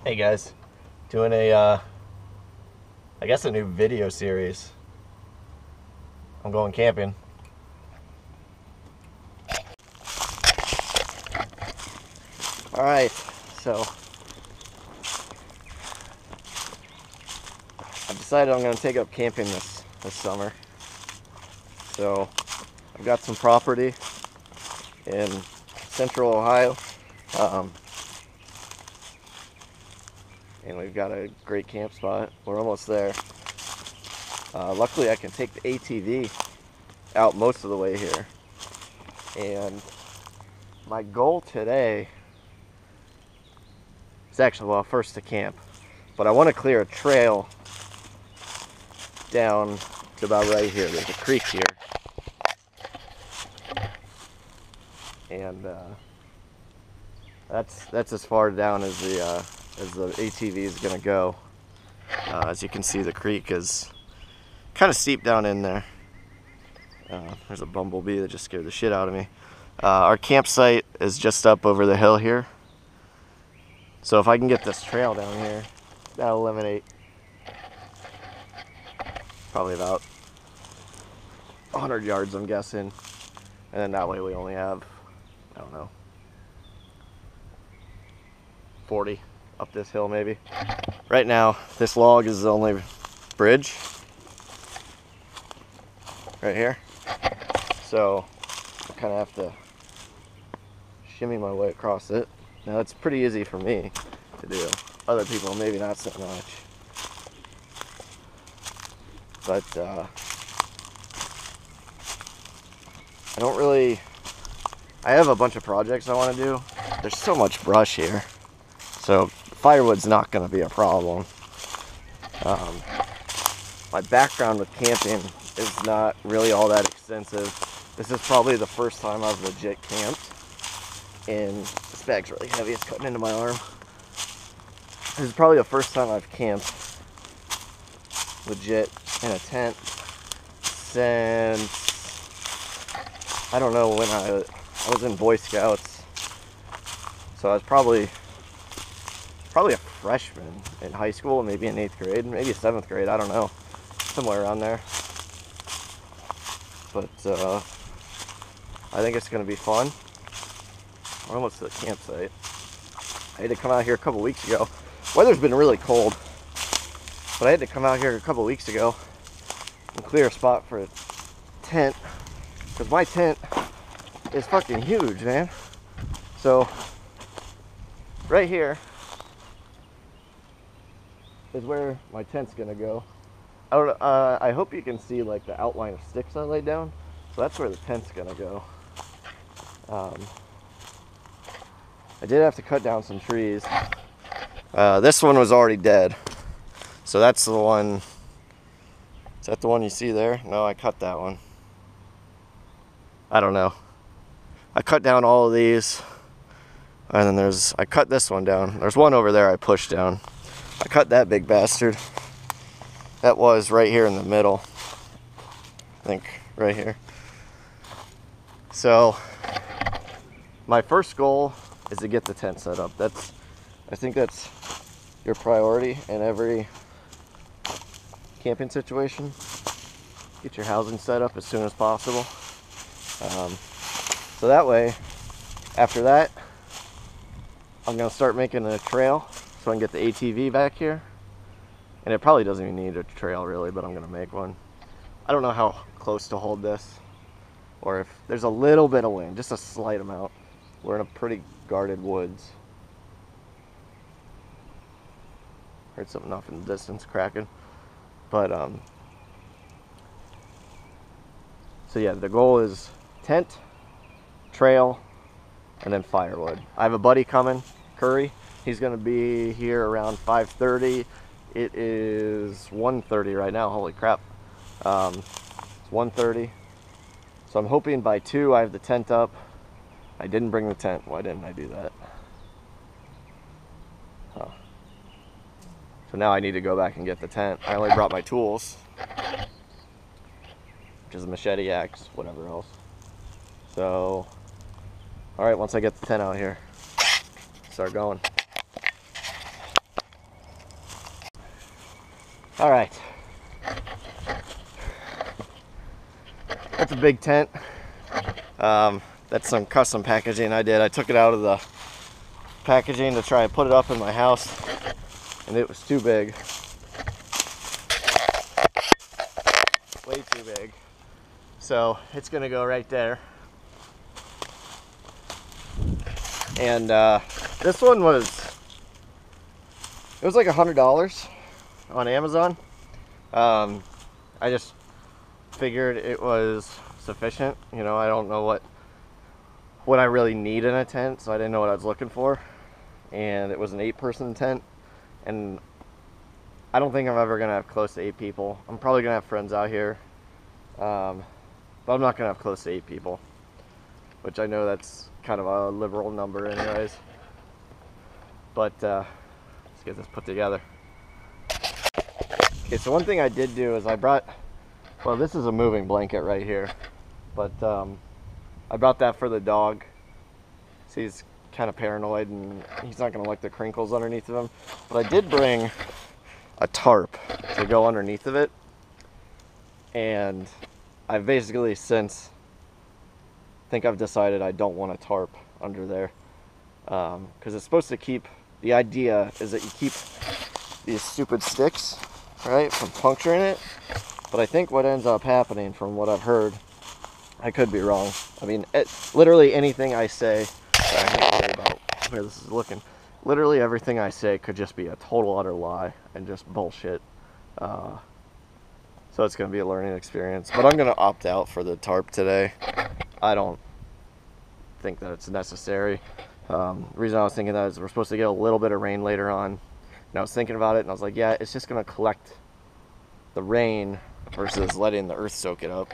Hey guys, doing I guess a new video series. I'm going camping. Alright, so I've decided I'm going to take up camping this summer. So I've got some property in central Ohio. And we've got a great camp spot. We're almost there. Luckily I can take the ATV out most of the way here. And my goal today is actually, well, first to camp. But I want to clear a trail down to about right here. There's a creek here. And that's as far down as the ATV is gonna go. As you can see, the creek is kind of steep down in there. There's a bumblebee that just scared the shit out of me. Our campsite is just up over the hill here. So if I can get this trail down here, that'll eliminate probably about 100 yards, I'm guessing. And then that way we only have, I don't know, 40 up this hill maybe. Right now, this log is the only bridge right here. So I kind of have to shimmy my way across it. Now it's pretty easy for me to do. Other people maybe not so much. But I have a bunch of projects I want to do. There's so much brush here. So firewood's not going to be a problem. My background with camping is not really all that extensive. This is probably the first time I've legit camped. And this bag's really heavy, it's cutting into my arm. This is probably the first time I've camped legit in a tent since, I don't know, when I was in Boy Scouts. So I was probably a freshman in high school, maybe in 8th grade, maybe 7th grade, I don't know. Somewhere around there. But I think it's gonna be fun. We're almost to the campsite. I had to come out here a couple weeks ago. Weather's been really cold, but I had to come out here a couple weeks ago and clear a spot for a tent, because my tent is fucking huge, man. So right here is where my tent's gonna go. I hope you can see like the outline of sticks I laid down. So that's where the tent's gonna go. I did have to cut down some trees. This one was already dead. So that's the one. Is that the one you see there? No, I cut that one. I don't know. I cut down all of these. And then I cut this one down. There's one over there I pushed down. I cut that big bastard. That was right here in the middle. I think right here. So my first goal is to get the tent set up. I think that's your priority in every camping situation. Get your housing set up as soon as possible. So that way, after that, I'm gonna start making a trail so I can get the ATV back here. And it probably doesn't even need a trail really, but I'm gonna make one. I don't know how close to hold this, or if there's a little bit of wind, just a slight amount. We're in a pretty guarded woods. Heard something off in the distance cracking. But so yeah, the goal is tent, trail, and then firewood. I have a buddy coming, Curry. He's gonna be here around 5:30. It is 1:30 right now, holy crap. It's 1:30. So I'm hoping by 2 I have the tent up. I didn't bring the tent. Why didn't I do that? Huh. So now I need to go back and get the tent. I only brought my tools, which is a machete, axe, whatever else. So, all right, once I get the tent out here, start going. All right. That's a big tent. That's some custom packaging I did. I took it out of the packaging to try and put it up in my house, and it was too big. Way too big. So it's gonna go right there. And this one was, it was like $100 on Amazon. I just figured it was sufficient. You know, I don't know what I really need in a tent, so I didn't know what I was looking for. And it was an 8-person tent, and I don't think I'm ever gonna have close to 8 people. I'm probably gonna have friends out here, but I'm not gonna have close to 8 people, which I know that's kind of a liberal number anyways. But let's get this put together. Okay, so one thing I did do is I brought, well, this is a moving blanket right here, but I brought that for the dog. So he's kind of paranoid and he's not gonna like the crinkles underneath of him. But I did bring a tarp to go underneath of it, and I've basically since think I've decided I don't want a tarp under there, because it's supposed to keep, the idea is that you keep these stupid sticks, right, from puncturing it. But I think what ends up happening, from what I've heard, I could be wrong. I mean, literally anything I say, I have to worry about where this is looking. Literally everything I say could just be a total utter lie and just bullshit. So it's going to be a learning experience. But I'm going to opt out for the tarp today. I don't think that it's necessary. The reason I was thinking that is we're supposed to get a little bit of rain later on. And I was thinking about it and I was like, yeah, it's just going to collect the rain versus letting the earth soak it up.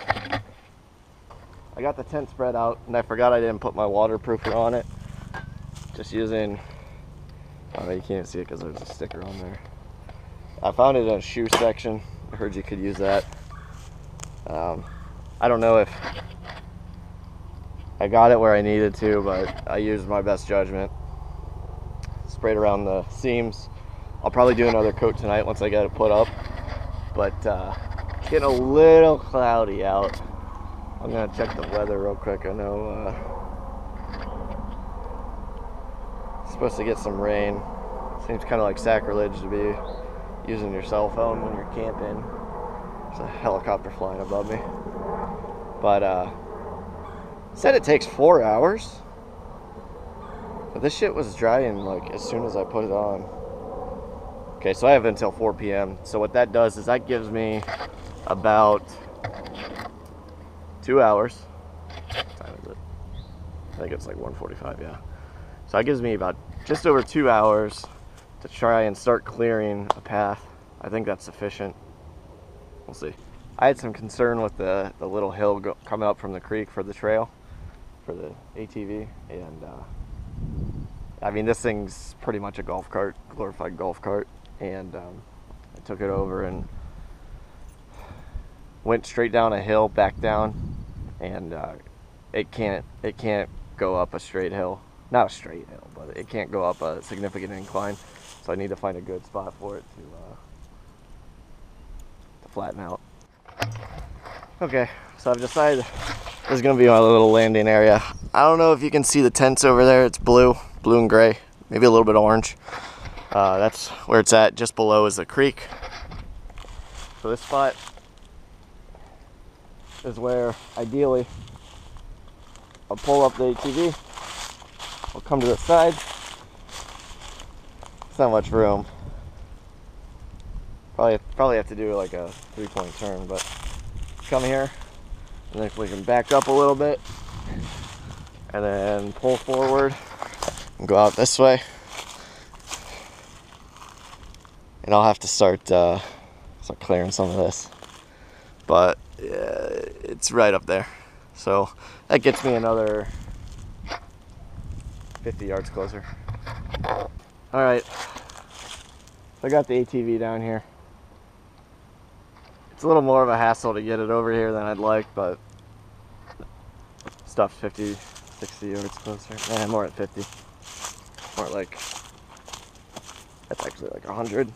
I got the tent spread out, and I forgot I didn't put my waterproofer on it. Just using, oh, you can't see it because there's a sticker on there. I found it in a shoe section. I heard you could use that. I don't know if I got it where I needed to, but I used my best judgment. Sprayed around the seams. I'll probably do another coat tonight once I get it put up. But it's getting a little cloudy out. I'm gonna check the weather real quick. I know it's supposed to get some rain. Seems kind of like sacrilege to be using your cell phone when you're camping. There's a helicopter flying above me. But said it takes 4 hours. But this shit was drying like as soon as I put it on. Okay, so I have until 4 p.m. So what that does is that gives me about 2 hours. What time is it? I think it's like 1:45, yeah. So that gives me about just over 2 hours to try and start clearing a path. I think that's sufficient. We'll see. I had some concern with the little hill coming up from the creek for the trail, for the ATV, and I mean, this thing's pretty much a golf cart, glorified golf cart, and I took it over and went straight down a hill, back down, and it can't go up a straight hill. Not a straight hill, but it can't go up a significant incline. So I need to find a good spot for it to flatten out. Okay, so I've decided this is gonna be my little landing area. I don't know if you can see the tents over there. It's blue and gray, maybe a little bit orange. That's where it's at. Just below is the creek. So this spot is where ideally I'll pull up the ATV. I'll come to the side. It's not much room. Probably have to do like a 3-point turn, but come here, and then if we can back up a little bit, and then pull forward and go out this way. And I'll have to start clearing some of this, but it's right up there, so that gets me another 50 yards closer. All right, so I got the ATV down here. It's a little more of a hassle to get it over here than I'd like, but stuff's 50, 60 yards closer. More at 50. More like, that's actually like 100.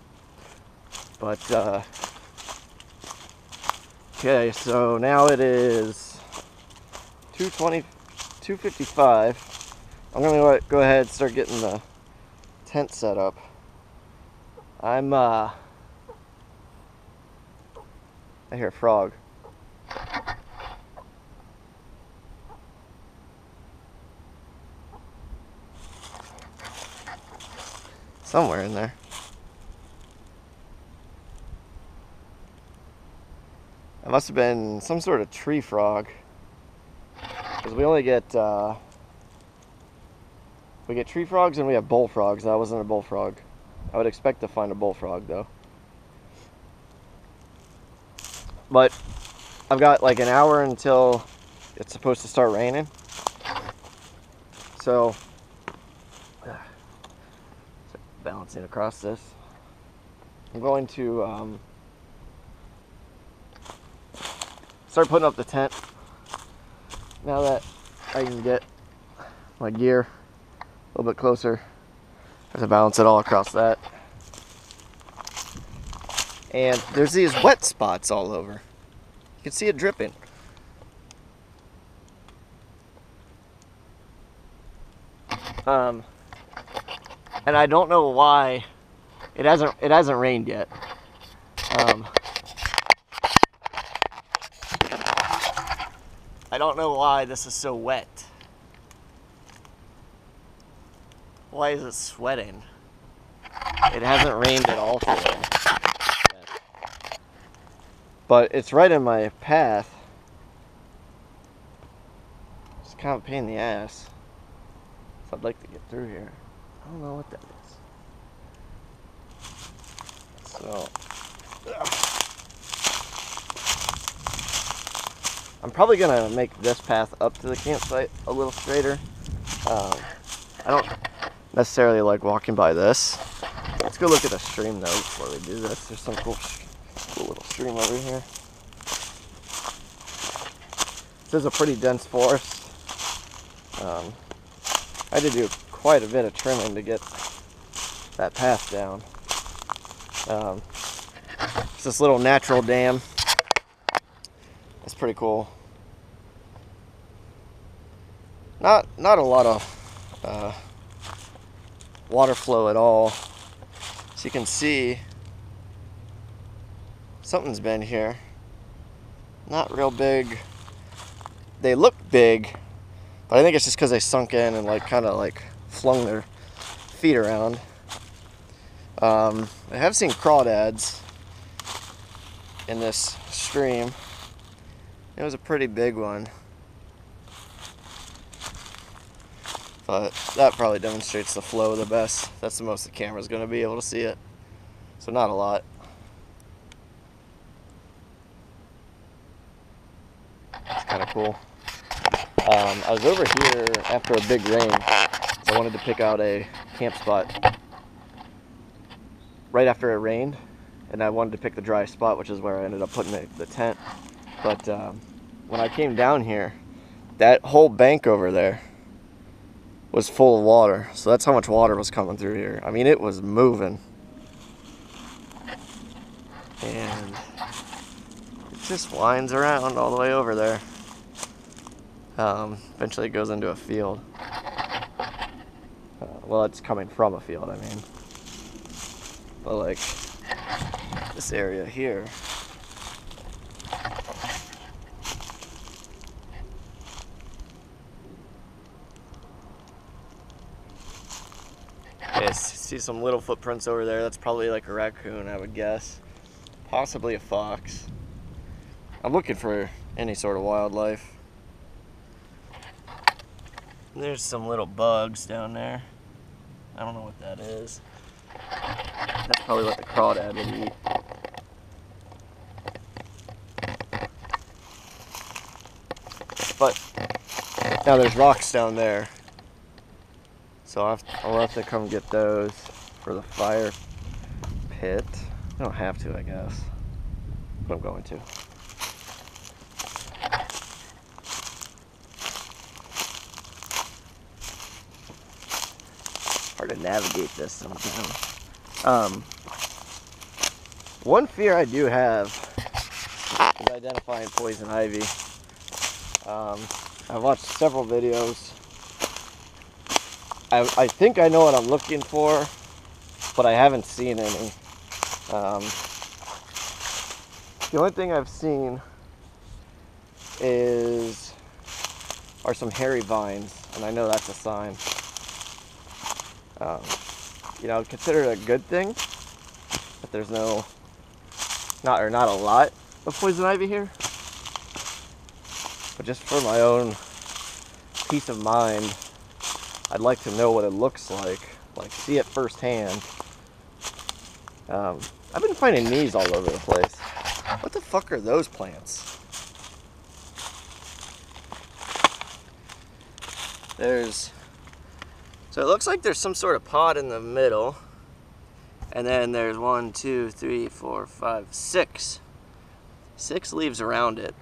But okay, so now it is 2:20, 2:55. I'm gonna go ahead and start getting the tent set up. I hear a frog. Somewhere in there. It must have been some sort of tree frog. Because we only get we get tree frogs and we have bullfrogs. That wasn't a bullfrog. I would expect to find a bullfrog though. But I've got like an hour until it's supposed to start raining. So balancing across this, I'm going to start putting up the tent now that I can get my gear a little bit closer. I have to balance it all across that. And there's these wet spots all over. You can see it dripping. And I don't know why it hasn't rained yet. I don't know why this is so wet. Why is it sweating? It hasn't rained at all today. But it's right in my path. It's kind of a pain in the ass. So I'd like to get through here. I don't know what that is. So I'm probably gonna make this path up to the campsite a little straighter. I don't necessarily like walking by this. Let's go look at the stream though before we do this. There's some cool little stream over here. This is a pretty dense forest. I had to do quite a bit of trimming to get that path down. It's this little natural dam. It's pretty cool. Not a lot of water flow at all. So you can see something's been here. Not real big. They look big, but I think it's just because they sunk in and like kind of like flung their feet around. I have seen crawdads in this stream. It was a pretty big one. But that probably demonstrates the flow the best. That's the most the camera's going to be able to see it. So not a lot. It's kind of cool. I was over here after a big rain. So I wanted to pick out a camp spot right after it rained. And I wanted to pick the dry spot, which is where I ended up putting the tent. But when I came down here, that whole bank over there was full of water. So that's how much water was coming through here. I mean, it was moving. And it just winds around all the way over there. Eventually it goes into a field. Well, it's coming from a field, I mean. But like, this area here, see some little footprints over there. That's probably like a raccoon, I would guess. Possibly a fox. I'm looking for any sort of wildlife. There's some little bugs down there. I don't know what that is. That's probably what the crawdad would eat. But now there's rocks down there. So I'll have to come get those for the fire pit. I don't have to, I guess. But I'm going to. Hard to navigate this sometimes. One fear I do have is identifying poison ivy. I've watched several videos. I think I know what I'm looking for, but I haven't seen any. The only thing I've seen are some hairy vines, and I know that's a sign. You know, consider it a good thing that there's not a lot of poison ivy here. But just for my own peace of mind, I'd like to know what it looks like see it firsthand. I've been finding these all over the place. What the fuck are those plants? So it looks like there's some sort of pod in the middle, and then there's 1, 2, 3, 4, 5, 6 leaves around it,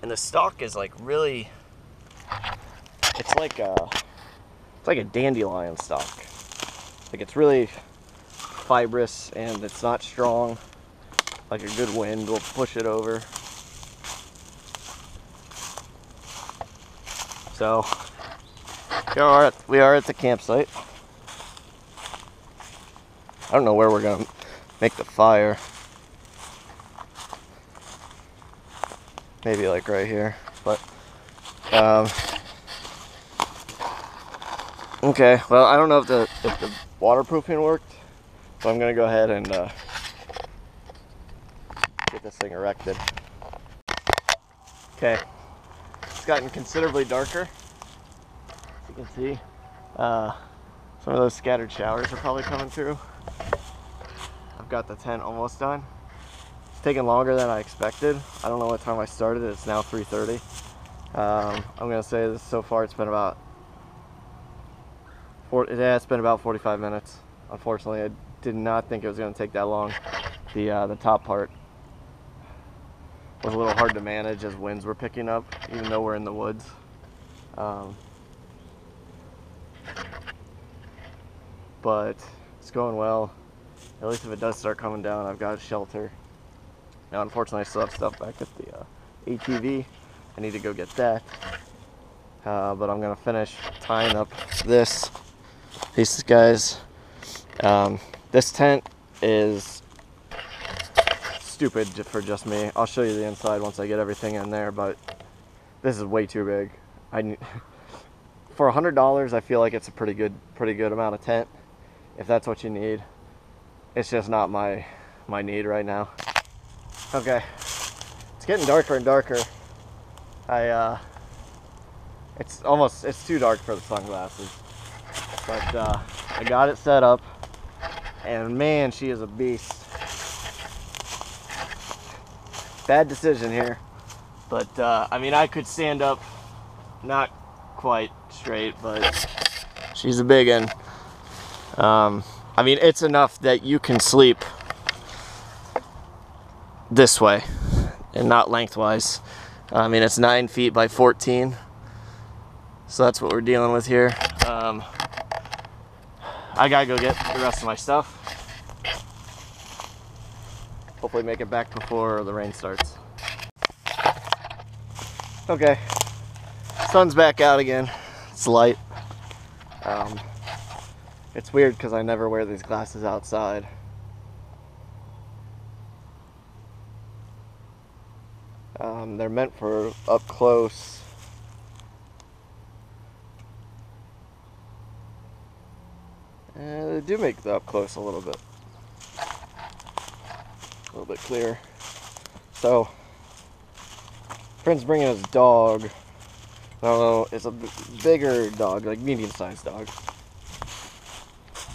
and the stalk is like really, it's like a dandelion stalk. Like, it's really fibrous and it's not strong. Like a good wind will push it over. So we are at the campsite. I don't know where we're gonna make the fire. Maybe like right here, but okay. Well, I don't know if the waterproofing worked, so I'm gonna go ahead and get this thing erected. Okay, it's gotten considerably darker. As you can see, some of those scattered showers are probably coming through. I've got the tent almost done. It's taking longer than I expected. I don't know what time I started. It's now 3:30. I'm gonna say this so far. It's been about it's been about 45 minutes. Unfortunately, I did not think it was gonna take that long. The top part was a little hard to manage as winds were picking up, even though we're in the woods. But it's going well. At least if it does start coming down, I've got a shelter. Now, unfortunately, I still have stuff back at the ATV. I need to go get that. But I'm gonna finish tying up these guys. This tent is stupid for just me. I'll show you the inside once I get everything in there, but this is way too big. For $100, I feel like it's a pretty good amount of tent, if that's what you need. It's just not my need right now. Okay, it's getting darker and darker. It's too dark for the sunglasses, but I got it set up, and man, she is a beast. Bad decision here, but I mean, I could stand up, not quite straight, but she's a big one. I mean, it's enough that you can sleep this way and not lengthwise. I mean, it's 9 feet by 14, so that's what we're dealing with here. I gotta go get the rest of my stuff. Hopefully make it back before the rain starts. Okay, sun's back out again. It's light. It's weird because I never wear these glasses outside. They're meant for up close. They do make the up close a little bit clearer. So, friend's bringing his dog. I don't know, it's a bigger dog, like medium-sized dog.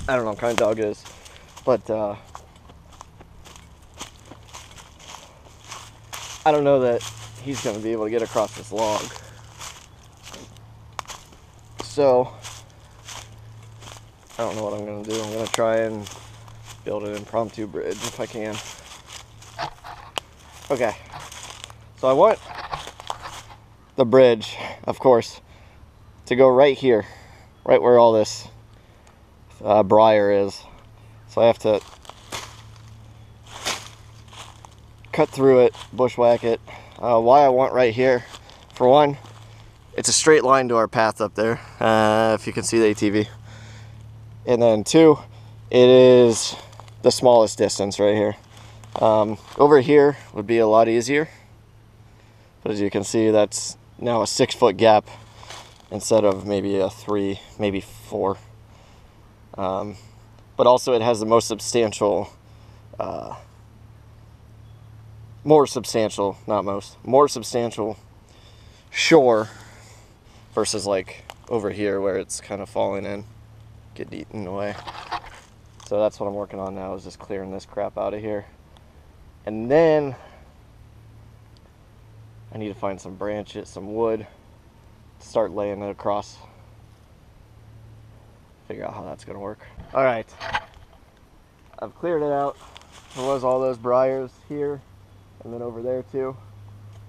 I don't know what kind of dog it is, but I don't know that he's going to be able to get across this log. So, I don't know what I'm going to do. I'm going to try and build an impromptu bridge if I can. Okay, so I want the bridge, of course, to go right here, right where all this briar is. So I have to cut through it, bushwhack it. Why I want right here, for one, it's a straight line to our path up there, if you can see the ATV. And then two, it is the smallest distance right here. Over here would be a lot easier, but as you can see, that's now a 6-foot gap instead of maybe a 3, maybe 4. But also it has the most substantial, more substantial shore versus like over here where it's kind of falling in, getting eaten away. So that's what I'm working on now, is just clearing this crap out of here. And then I need to find some branches, some wood, to start laying it across. Figure out how that's gonna work. All right, I've cleared it out. There was all those briars here and then over there too.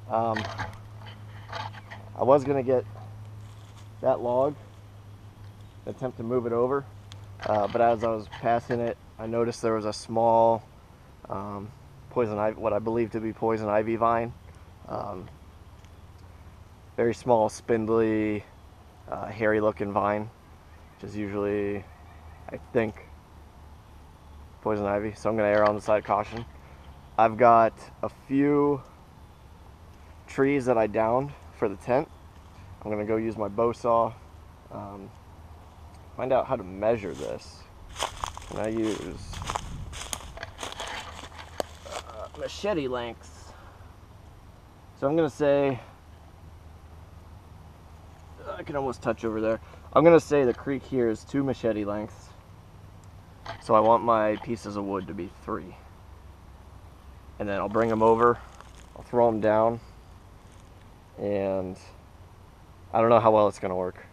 I was gonna get that log, attempt to move it over, but as I was passing it, I noticed there was a small poison ivy, what I believe to be poison ivy vine. Very small, spindly, hairy looking vine, which is usually, I think, poison ivy. So I'm gonna err on the side of caution. I've got a few trees that I downed for the tent. I'm gonna go use my bow saw, find out how to measure this. Can I use machete lengths? So I'm gonna say, I can almost touch over there. I'm gonna say the creek here is 2 machete lengths. So I want my pieces of wood to be 3. And then I'll bring them over, I'll throw them down, and I don't know how well it's gonna work,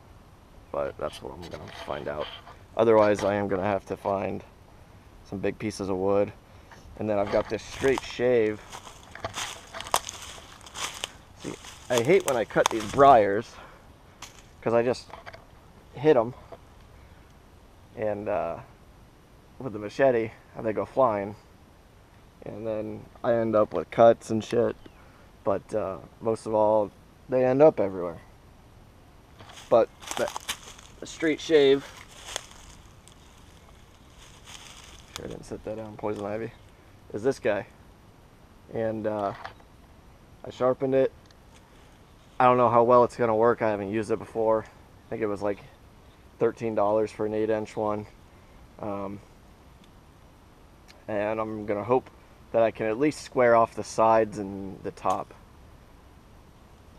but that's what I'm gonna find out. Otherwise, I am gonna have to find some big pieces of wood. And then I've got this straight shave. See, I hate when I cut these briars, because I just hit them and with the machete and they go flying, and then I end up with cuts and shit. But most of all, they end up everywhere. But the straight shave, sure I didn't set that down, poison ivy, is this guy. And I sharpened it. I don't know how well it's gonna work. I haven't used it before. I think it was like $13 for an 8-inch one. And I'm gonna hope that I can at least square off the sides and the top.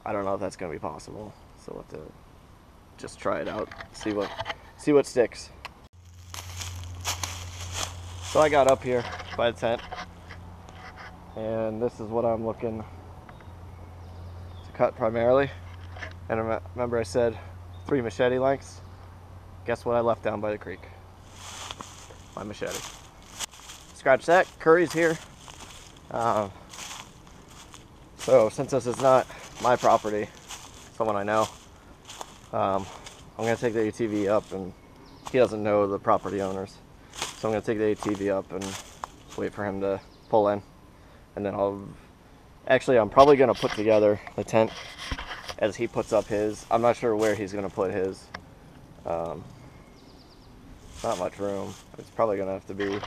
I don't know if that's gonna be possible, so we'll have to just try it out, see what sticks. So I got up here by the tent, and this is what I'm looking to cut primarily. And remember I said 3 machete lengths? Guess what I left down by the creek? My machete. Scratch that, Curry's here. So since this is not my property, someone I know, I'm gonna take the ATV up, and he doesn't know the property owners. So I'm gonna take the ATV up and wait for him to pull in. And then I'm probably gonna put together the tent as he puts up his. I'm not sure where he's gonna put his. Not much room. It's probably gonna have to be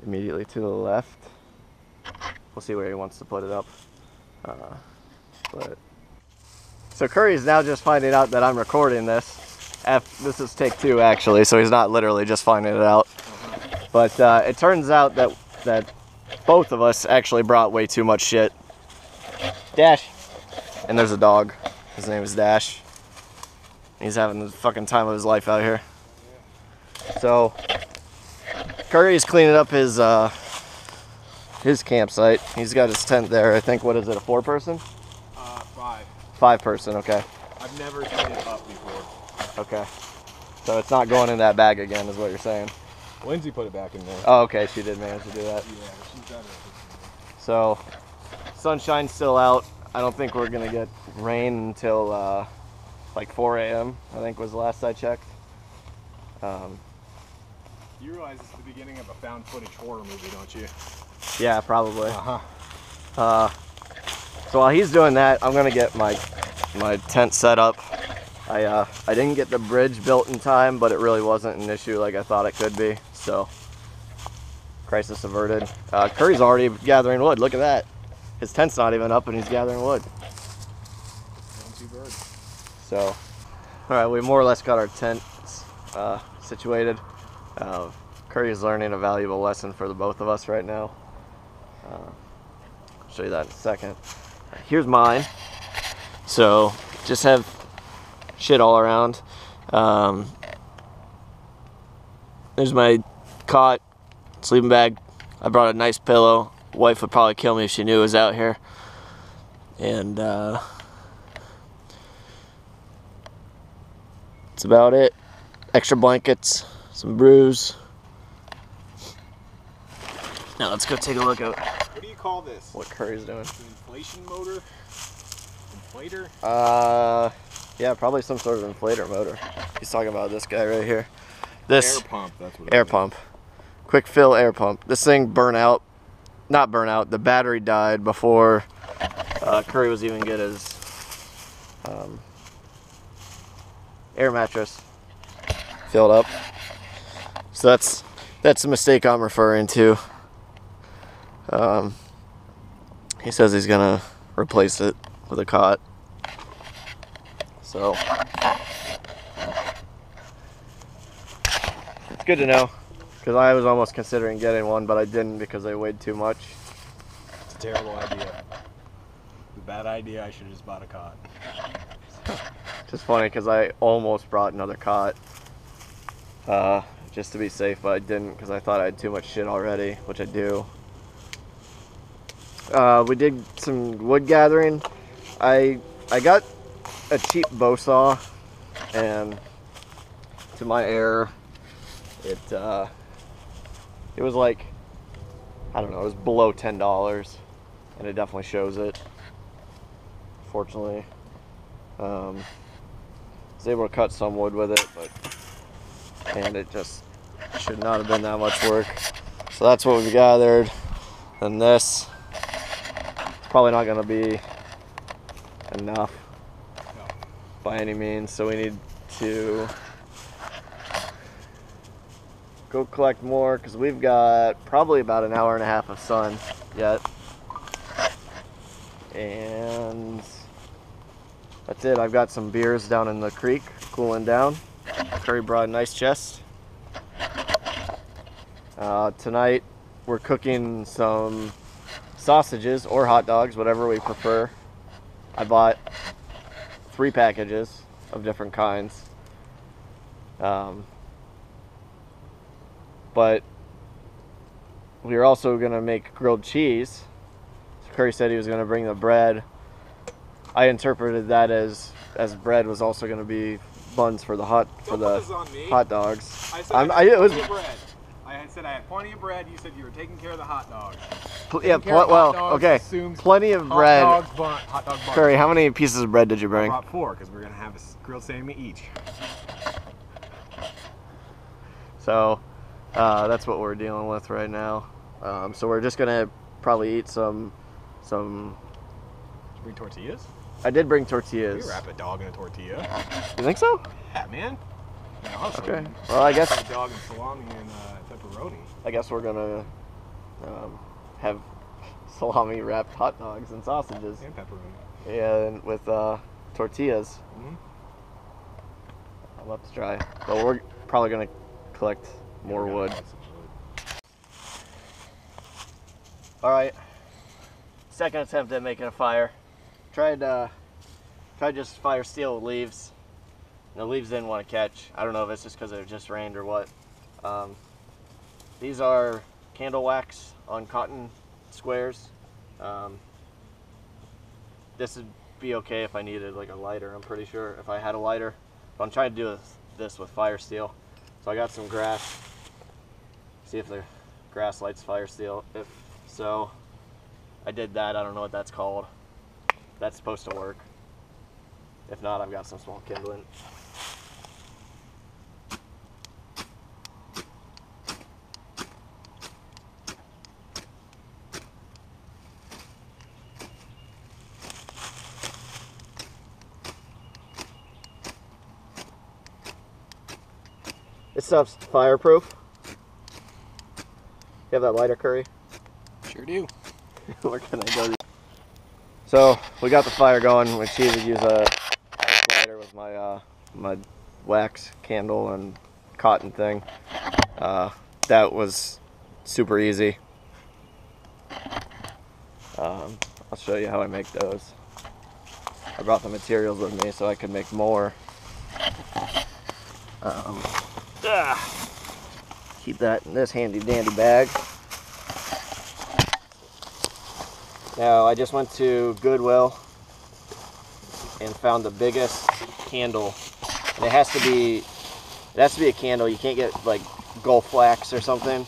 immediately to the left. We'll see where he wants to put it up. So Curry's now just finding out that I'm recording this. This is take 2 actually, so he's not literally just finding it out. But it turns out that both of us actually brought way too much shit. Dash. And there's a dog. His name is Dash. He's having the fucking time of his life out here. So Curry's cleaning up his campsite. He's got his tent there. I think, what is it, a 4-person? 5. 5-person, okay. I've never seen it up before. Okay. So it's not going in that bag again, is what you're saying. Lindsay put it back in there. Oh, okay, she did manage to do that. Yeah, she's done it. So, sunshine's still out. I don't think we're gonna get rain until like 4 a.m. I think was the last I checked. You realize it's the beginning of a found footage horror movie, don't you? Yeah, probably. So while he's doing that, I'm gonna get my tent set up. I didn't get the bridge built in time, but it really wasn't an issue like I thought it could be. So crisis averted. Curry's already gathering wood. Look at that. His tent's not even up and he's gathering wood. So, all right, we more or less got our tents situated. Curry is learning a valuable lesson for the both of us right now. I'll show you that in a second. Here's mine. So just have shit all around. There's my cot, sleeping bag. I brought a nice pillow. Wife would probably kill me if she knew it was out here. And that's about it. Extra blankets, some brews. Now let's go take a look at What do you call this? what Curry's doing. An inflation motor? Inflator? Yeah, probably some sort of inflator motor. He's talking about this guy right here. This Air pump, that's what it air is. pump. Quick fill air pump. This thing burnt out. Not burnt out, the battery died before Curry was even get his air mattress filled up. So that's the mistake I'm referring to. He says he's gonna replace it with a cot. So it's good to know, because I was almost considering getting one, but I didn't because they weighed too much. It's a terrible idea. It's a bad idea. I should have just bought a cot. Just funny because I almost brought another cot just to be safe, but I didn't because I thought I had too much shit already, which I do. We did some wood gathering. I got a cheap bow saw, and to my error, it was like, I don't know, it was below $10, and it definitely shows it. Fortunately, was able to cut some wood with it, and it just should not have been that much work. So that's what we gathered. And this, probably not going to be enough by any means, so we need to go collect more because we've got probably about an hour and a half of sun yet. And that's it. I've got some beers down in the creek cooling down. Curry brought a nice chest. Tonight we're cooking some sausages or hot dogs, whatever we prefer. I bought 3 packages of different kinds. But we were also gonna make grilled cheese. So Curry said he was gonna bring the bread. I interpreted that as bread was also gonna be buns for the hot dogs. I said I had plenty of bread. I said I had plenty of bread. You said you were taking care of the hot dogs. Yeah, okay. Plenty of bread. Hot dog bun. Curry, how many pieces of bread did you I bring? brought 4 because we're gonna have a grilled salmon each. So that's what we're dealing with right now. So we're just gonna probably eat some. Did you bring tortillas? I did bring We tortillas. wrap a dog in a tortilla. You think so? Yeah, man. Yeah, Okay. Well, I guess a dog and salami and pepperoni. I guess we're gonna have salami wrapped hot dogs and sausages. And pepperoni. And with tortillas. Mm-hmm. I'd love to try. But we're probably gonna collect more wood. All right. Second attempt at making a fire. Tried just fire steel with leaves. And the leaves didn't want to catch. I don't know if it's just because it just rained or what. These are candle wax on cotton squares. This would be okay if I needed like a lighter, I'm pretty sure, if I had a lighter. But I'm trying to do this with fire steel. So I got some grass. See if the grass lights fire steel. If so, I did that. I don't know what that's called. That's supposed to work. If not, I've got some small kindling. This stuff's fireproof. You have that lighter, Curry? Sure do. Where can I go? So we got the fire going. We cheated to use a lighter with my my wax candle and cotton thing. That was super easy. I'll show you how I make those. I brought the materials with me so I could make more. Keep that in this handy dandy bag. Now I just went to Goodwill and found the biggest candle. And it has to be a candle. You can't get like Gulf Wax or something.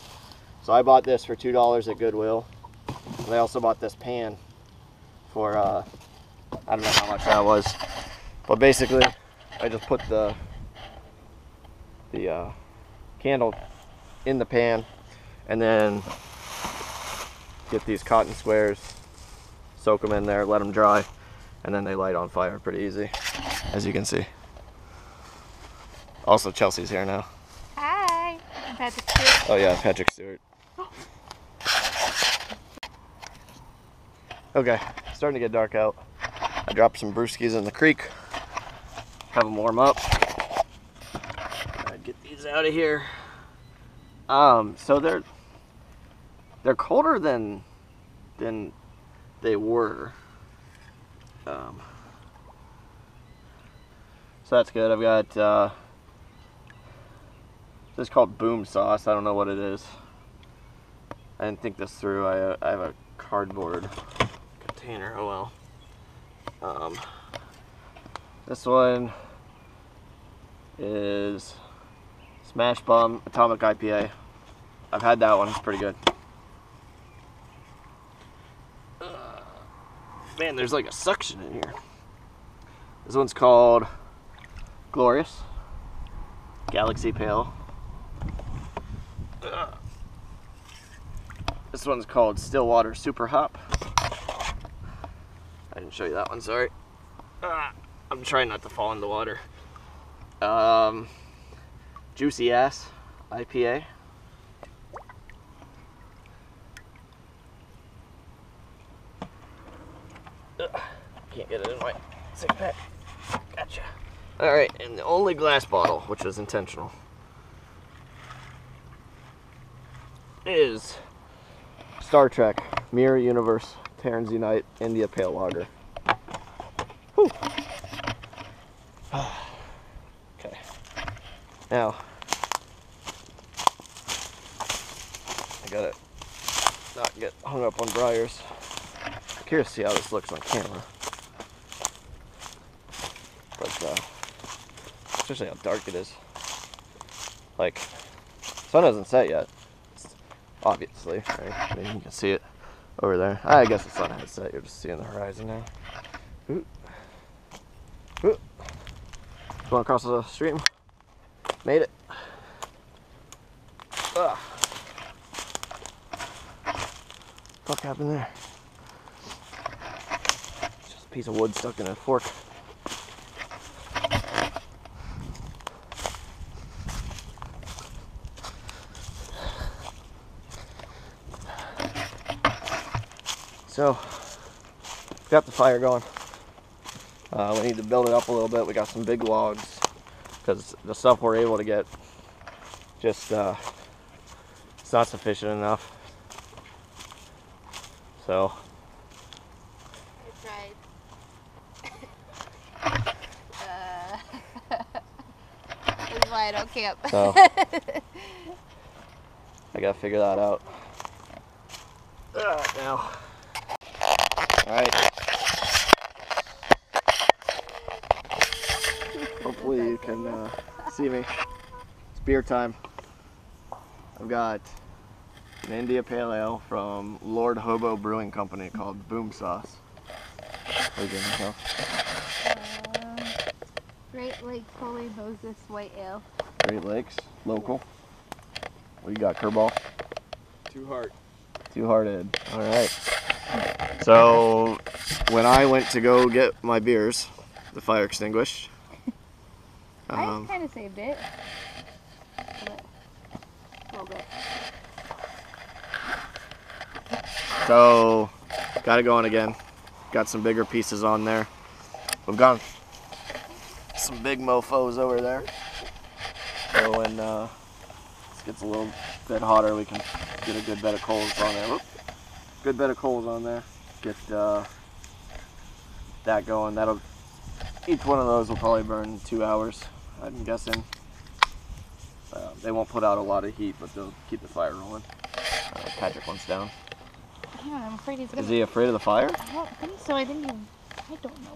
So I bought this for $2 at Goodwill. And I also bought this pan for I don't know how much that was. But basically I just put the candle in the pan and then get these cotton squares, soak them in there, let them dry, and then they light on fire pretty easy, as you can see. Also, Chelsea's here now. Hi, I'm Patrick Stewart. Oh yeah, Patrick Stewart. Okay, starting to get dark out. I dropped some brewskis in the creek, have them warm up. I'd get these out of here. So they're colder than they were. So that's good. I've got this is called Boom Sauce. I don't know what it is. I didn't think this through. I have a cardboard container. Oh well. This one is Smash Bum Atomic IPA. I've had that one. It's pretty good. Man, there's like a suction in here. This one's called Glorious Galaxy Pale. This one's called Stillwater Super Hop. I didn't show you that one, sorry. I'm trying not to fall in the water. Juicy Ass IPA. Can't get it in my six pack. Gotcha. Alright, and the only glass bottle, which was intentional, is Star Trek Mirror Universe Terrans Unite India Pale Lager. Whew. Okay. Now, I gotta not get hung up on briars. I'm curious to see how this looks on camera. But, especially how dark it is. Like, sun hasn't set yet. Obviously, right? Maybe you can see it over there. I guess the sun has set. You're just seeing the horizon now. Ooh. Ooh. Going across the stream. Made it. Ugh. What happened there? Just a piece of wood stuck in a fork. So, got the fire going. We need to build it up a little bit. We got some big logs because the stuff we're able to get just it's not sufficient enough. So I tried. This is why I don't camp. So I gotta figure that out. Now. Alright. Hopefully you can see me. It's beer time. I've got an India Pale Ale from Lord Hobo Brewing Company called Boom Sauce. What are you doing, Michelle? Great Lake Holy Moses White Ale. Great Lakes, local. What you got, Kerbal? Two-hearted. Alright. So, when I went to go get my beers, the fire extinguished. I kind of saved it. little bit. So, got it going again. Got some bigger pieces on there. We've got some big mofos over there. So when this gets a little bit hotter, we can get a good bed of coals on there. Whoop. Good bed of coals on there. Get that going. Each one of those will probably burn 2 hours, I'm guessing. They won't put out a lot of heat, but they'll keep the fire rolling. Patrick wants down. Yeah, I'm afraid he's gonna. Is he afraid of the fire? I don't think so. I don't know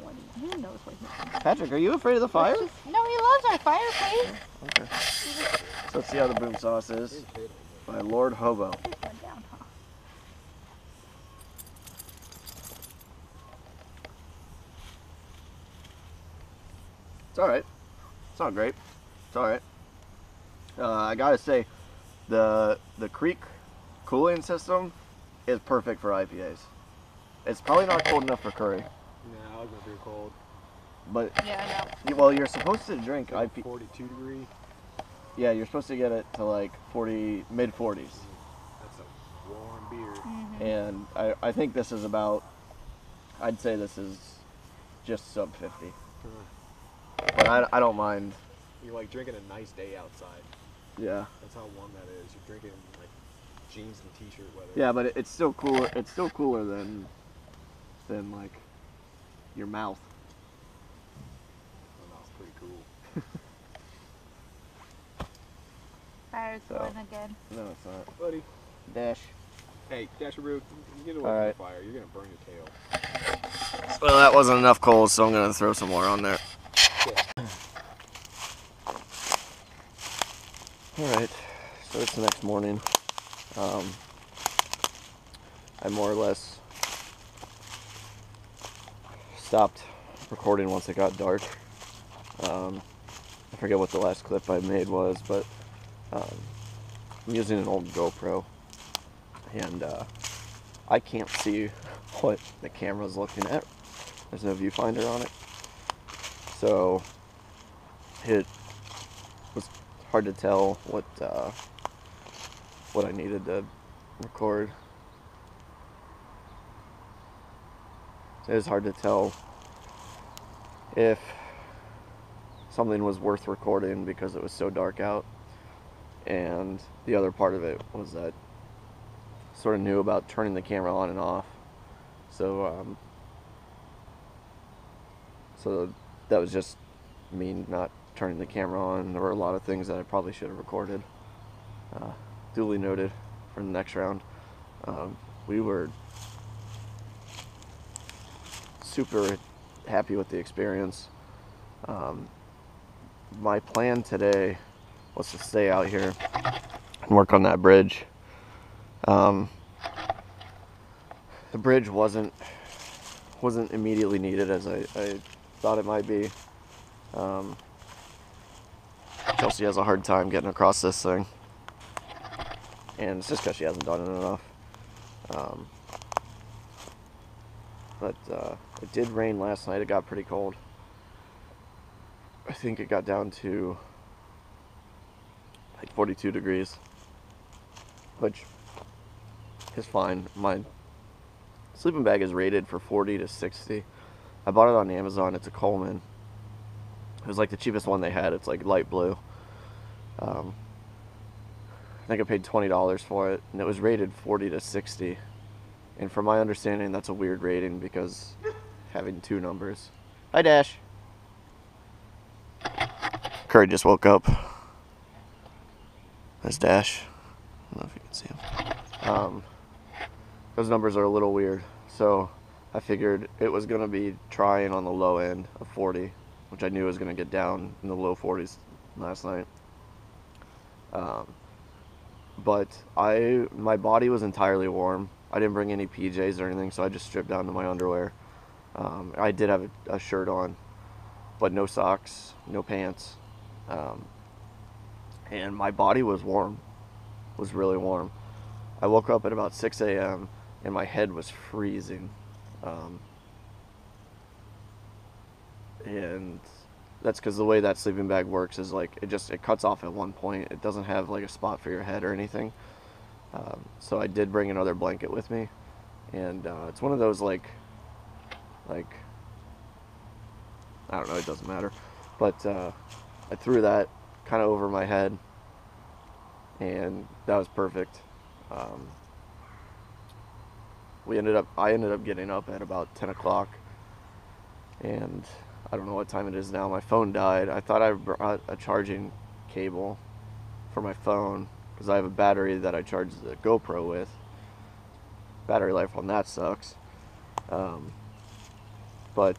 what he knows what he wants. Patrick, are you afraid of the fire? No, he loves our fireplace. Okay. So let's see how the boom sauce is by Lord Hobo. Just went down, huh? It's alright. It's not great. It's alright. I gotta say, the Creek cooling system is perfect for IPAs. It's probably not cold enough for curry, Nah, I was gonna do cold. but Yeah, well, you're supposed to drink Like IPA. 42 degree. Yeah, you're supposed to get it to like 40, mid 40s, That's a warm beer. no. and I think this is about. I'd say this is just sub 50, but I don't mind. You're like drinking a nice day outside. Yeah. That's how warm that is. You're drinking like jeans and t-shirt weather. Yeah, but it's still cooler. It's still cooler than like your mouth. Oh, that's pretty cool. Fire's So. going again. No, it's not. Buddy. Dash. Hey, Dasheroo, get away Alright. from the fire. You're gonna burn your tail. Well, that wasn't enough coals, so I'm gonna throw some more on there. All right. So it's the next morning. I more or less stopped recording once it got dark. I forget what the last clip I made was, but I'm using an old GoPro, and I can't see what the camera's looking at. There's no viewfinder on it, so it was hard to tell what I needed to record. It was hard to tell if something was worth recording because it was so dark out, and the other part of it was that I sort of knew about turning the camera on and off, so that was just me not turning the camera on. There were a lot of things that I probably should have recorded. Duly noted for the next round. We were super happy with the experience. My plan today was to stay out here and work on that bridge. The bridge wasn't immediately needed as I thought it might be. Chelsea has a hard time getting across this thing, and it's just because she hasn't done it enough. But it did rain last night. It got pretty cold. I think it got down to like 42 degrees, which is fine. My sleeping bag is rated for 40 to 60. I bought it on Amazon. It's a Coleman. It was like the cheapest one they had. It's like light blue. I think I paid $20 for it, and it was rated 40 to 60. And from my understanding, that's a weird rating because having two numbers. Hi, Dash. Curry just woke up. There's Dash. I don't know if you can see him. Those numbers are a little weird, so I figured it was going to be trying on the low end of 40, which I knew was going to get down in the low 40s last night. But my body was entirely warm. I didn't bring any PJs or anything, so I just stripped down to my underwear. I did have a shirt on, but no socks, no pants. And my body was warm, was really warm. I woke up at about 6 a.m. and my head was freezing. And that's because the way that sleeping bag works is like it cuts off at one point. It doesn't have like a spot for your head or anything. So I did bring another blanket with me, and it's one of those like I don't know, it doesn't matter, but I threw that kind of over my head, and that was perfect. I ended up getting up at about 10 o'clock, and I don't know what time it is now. My phone died. I thought I brought a charging cable for my phone because I have a battery that I charge the GoPro with. Battery life on that sucks. But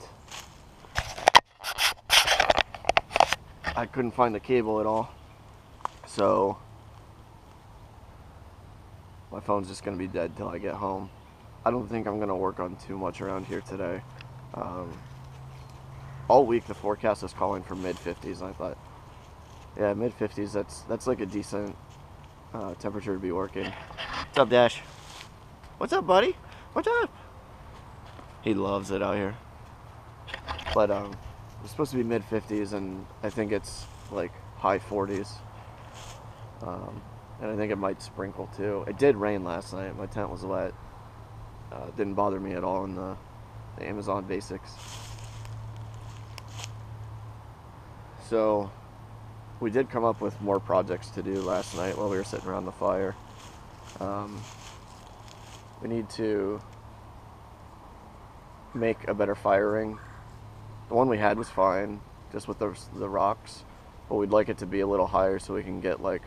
I couldn't find the cable at all. So my phone's just going to be dead till I get home. I don't think I'm going to work on too much around here today. All week the forecast is calling for mid-50s, and I thought, yeah, mid-50s, that's like a decent temperature to be working. What's up, Dash? What's up, buddy? What's up? He loves it out here. But it's supposed to be mid-50s, and I think it's like high 40s. And I think it might sprinkle too. It did rain last night. My tent was wet. It didn't bother me at all in the Amazon Basics. So we did come up with more projects to do last night while we were sitting around the fire. We need to make a better fire ring. The one we had was fine, just with the rocks, but we'd like it to be a little higher so we can get like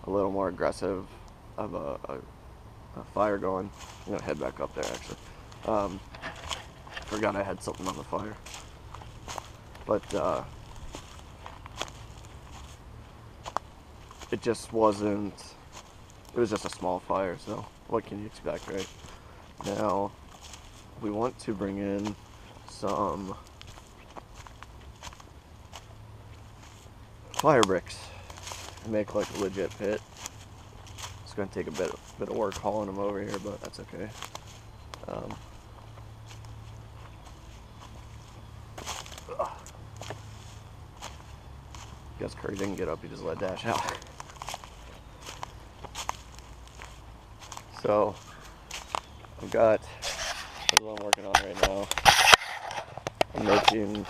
a little more aggressive of a fire going. I'm gonna head back up there actually. Forgot I had something on the fire, but it just wasn't. It was just a small fire, so what can you expect, right? Now we want to bring in some fire bricks and make like a legit pit. It's gonna take a bit of work hauling them over here, but that's okay. Guess Curry didn't get up, he just let Dash out. So I've got, that's what I'm working on right now. I'm making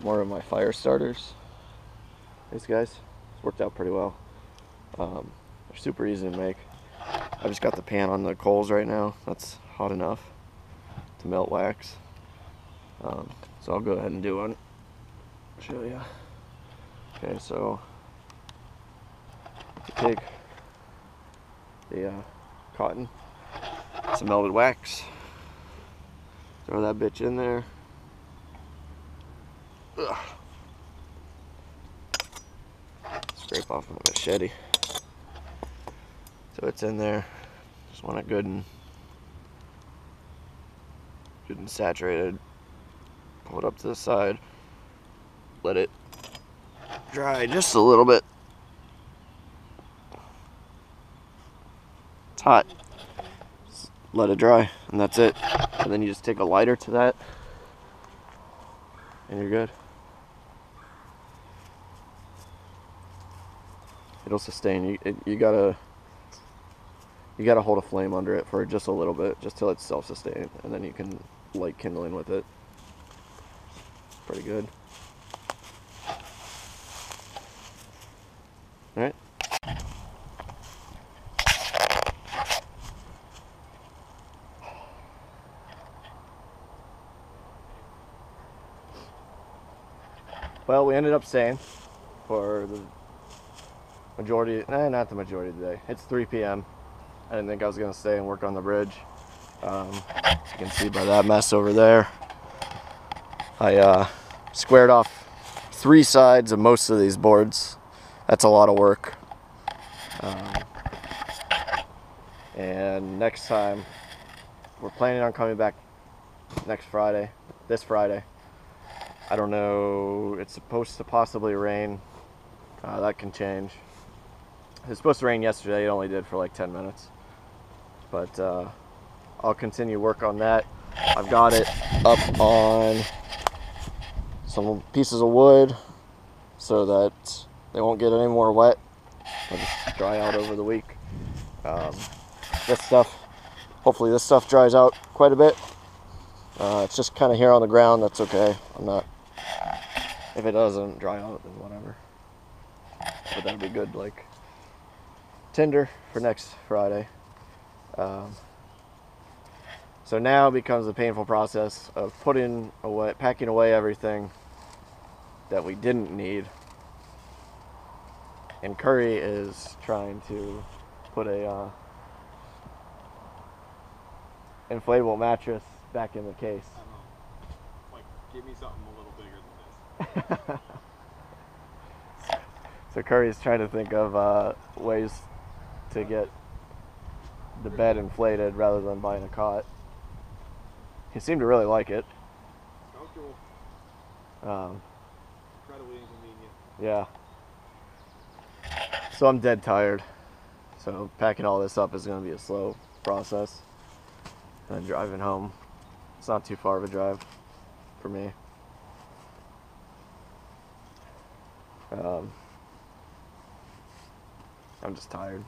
more of my fire starters. These guys, it's worked out pretty well. They're super easy to make. I just got the pan on the coals right now. That's hot enough to melt wax. So I'll go ahead and do one. Show you. Okay, so you take the cotton, some melted wax, throw that bitch in there. Ugh. Scrape off my machete. So it's in there. Just want it good and saturated. Pull it up to the side. Let it dry just a little bit. It's hot. Just let it dry, and that's it. And then you just take a lighter to that, and you're good. It'll sustain. You gotta hold a flame under it for just a little bit, just till it's self-sustained, and then you can light kindling with it. Pretty good. All right. Well, we ended up staying for the majority, not the majority of the day. It's 3 p.m. I didn't think I was going to stay and work on the bridge. As you can see by that mess over there, I squared off 3 sides of most of these boards. That's a lot of work. And next time, we're planning on coming back next Friday, this Friday. I don't know, it's supposed to possibly rain. That can change. It was supposed to rain yesterday, it only did for like 10 minutes. But I'll continue work on that. I've got it up on some pieces of wood so that they won't get any more wet. They'll just dry out over the week. This stuff, hopefully this stuff dries out quite a bit. It's just kind of here on the ground, that's okay. If it doesn't dry out, then whatever. But that'll be good, like tinder for next Friday. So now becomes the painful process of packing away everything that we didn't need. And Curry is trying to put a inflatable mattress back in the case. I don't know. Like, give me something a little bigger than this. So Curry's trying to think of ways to get the bed inflated rather than buying a cot. He seemed to really like it. Comfortable. Incredibly inconvenient. Yeah. So I'm dead tired. So packing all this up is going to be a slow process. And then driving home. It's not too far of a drive for me. I'm just tired.